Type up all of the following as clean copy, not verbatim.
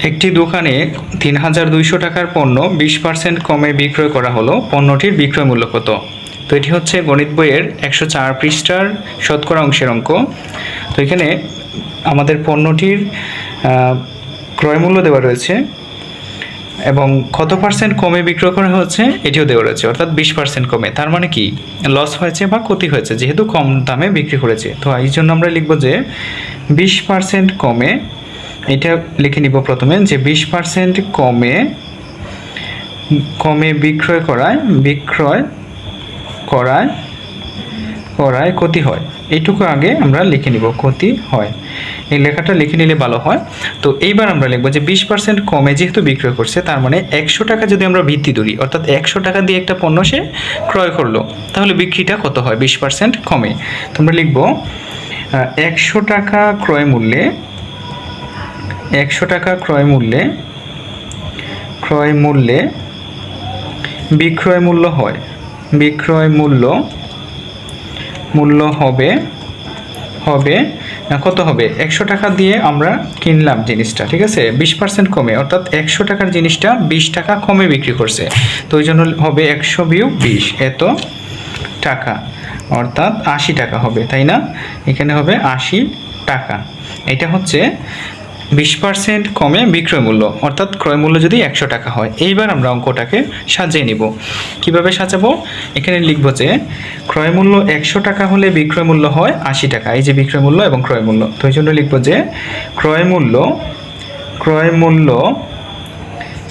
একটি দোকানে ৩,২০০ টাকার পণ্য 20% কমে বিক্রয় করা হলো, পণ্যটির বিক্রয় মূল্য কত? তো এটি হচ্ছে গণিত বইয়ের 104 পৃষ্ঠার শতকরা অংশের অঙ্ক। তো এখানে আমাদের পণ্যটির ক্রয় মূল্য দেওয়া রয়েছে এবং কত পার্সেন্ট কমে বিক্রয় করা হচ্ছে এটিও দেওয়া রয়েছে, অর্থাৎ 20% কমে। তার মানে কি লস হয়েছে বা ক্ষতি হয়েছে, যেহেতু কম দামে বিক্রি করেছে। তো এই জন্য আমরা লিখব যে 20% কমে, এটা লিখে নিব প্রথমে যে 20% কমে বিক্রয় করায় ক্ষতি হয়। এইটুকু আগে আমরা লিখে নিব, ক্ষতি হয়। এই লেখাটা লিখে নিলে ভালো হয়। তো এইবার আমরা লিখব যে 20% কমে যেহেতু বিক্রয় করছে, তার মানে 100 টাকা যদি আমরা ভিত্তি ধরি, অর্থাৎ 100 টাকা দিয়ে একটা পণ্য সে ক্রয় করলো, তাহলে বিক্রিটা কত হয় 20% কমে। তোমরা লিখব 100 টাকা ক্রয় মূল্যে, 100 টাকা ক্রয় মূল্যে বিক্রয় মূল্য হয়, বিক্রয় মূল্য হবে কত হবে? 100 টাকা দিয়ে আমরা কিনলাম জিনিসটা, ঠিক আছে, 20% কমে, অর্থাৎ 100 টাকার জিনিসটা 20 টাকা কমে বিক্রি করছে। তো ওই জন্য হবে 100 বিয়োগ 20, এত টাকা, অর্থাৎ 80 টাকা হবে, তাই না? এখানে হবে 80 টাকা। এটা হচ্ছে 20% কমে বিক্রয় মূল্য, অর্থাৎ ক্রয় মূল্য যদি 100 টাকা হয়। এইবার আমরা অঙ্কটাকে সাজিয়ে নিব। কিভাবে সাজাবো? এখানে লিখব যে ক্রয় মূল্য 100 টাকা হলে বিক্রয় মূল্য হয় 80 টাকা। এই যে বিক্রয় মূল্য এবং ক্রয় মূল্য, তো এই জন্য লিখব যে ক্রয় মূল্য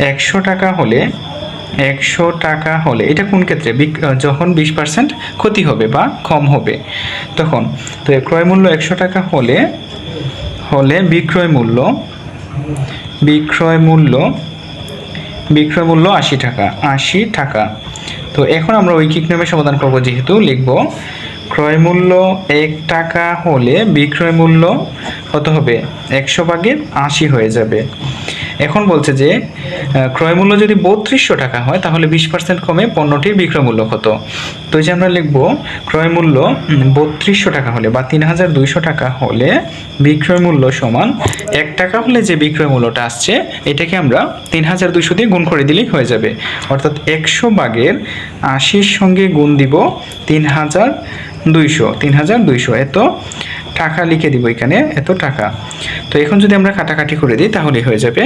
100 টাকা হলে, 100 টাকা হলে, এটা কোন ক্ষেত্রে? যখন 20% ক্ষতি হবে বা কম হবে তখন। তো ক্রয় মূল্য 100 টাকা হলে বিক্রয় মূল্য 80 টাকা, 80 টাকা। তো এখন আমরা ঐকিক নিয়মে সমাধান করব, যেহেতু লিখব ক্রয় মূল্য 1 টাকা হলে বিক্রয় মূল্য কত হবে? 100 ভাগের 80 হয়ে যাবে। এখন বলছে যে ক্রয় মূল্য যদি 3200 টাকা হয়, তাহলে 20% কমে পণ্যটির বিক্রয় মূল্য কত? তো এই যে আমরা লিখব ক্রয় মূল্য 3200 টাকা হলে বা 3200 টাকা হলে বিক্রয় মূল্য সমান 1 টাকা হলে যে বিক্রয় মূল্যটা আসছে, এটাকে আমরা 3200 দিয়ে গুণ করে দিলেই হয়ে যাবে। অর্থাৎ 100 ভাগের 80-র সঙ্গে গুণ দিব 3200, এত টাকা লিখে দিব এখানে, এত টাকা। তো এখন যদি আমরা কাটাকাটি করে দিই তাহলে হয়ে যাবে।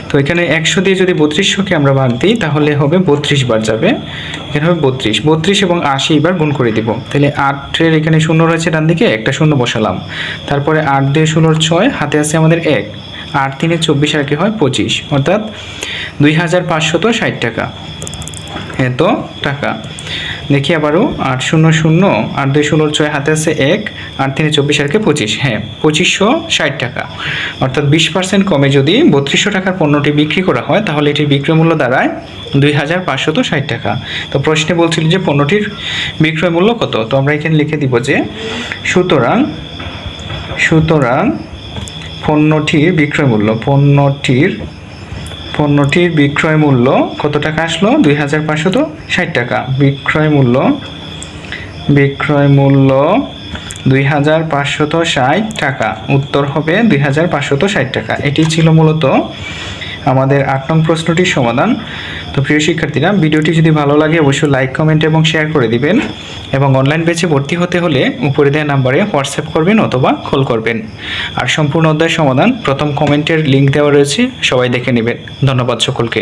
তো এখানে 100 দিয়ে যদি 3200-কে আমরা ভাগ দিই, তাহলে হবে 32 বার যাবে, এখানে হবে 32 এবং 80 বার গুণ করে দিব। তাহলে 8-এর এখানে শূন্য রয়েছে ডান দিকে, একটা শূন্য বসালাম। তারপরে 8 দিয়ে 16 6, হাতে আছে আমাদের 1, 8 3 24 আর কি হয় 25, অর্থাৎ 2560 টাকা, এত টাকা। দেখি আবারও 8 0 0, 8 2 16 6, হাতে আছে 1, 8 3 24 আর কি 25, হ্যাঁ 2560 টাকা। অর্থাৎ 20% কমে যদি 3200 টাকার পণ্যটি বিক্রি করা হয়, তাহলে এটির বিক্রয় মূল্য দাঁড়ায় 2560 টাকা। তো প্রশ্নে বলছিল যে পণ্যটির বিক্রয় মূল্য কত? তো আমরা এখানে লিখে দিব যে সুতরাং পণ্যটির বিক্রয় মূল্য কত টাকা আসলো? 2560 টাকা। বিক্রয় মূল্য 2560 টাকা। উত্তর হবে 2560 টাকা। এটি ছিল মূলত আমাদের 8 নং প্রশ্নটির সমাধান। তো প্রিয় শিক্ষার্থীরা, ভিডিওটি যদি ভালো লাগে অবশ্যই লাইক, কমেন্ট এবং শেয়ার করে দিবেন। এবং অনলাইন ব্যাচে ভর্তি হতে হলে উপরে দেওয়া নাম্বারে হোয়াটসঅ্যাপ করবেন অথবা কল করবেন। আর সম্পূর্ণ অধ্যায় সমাধান প্রথম কমেন্টের লিঙ্ক দেওয়া রয়েছে, সবাই দেখে নেবেন। ধন্যবাদ সকলকে।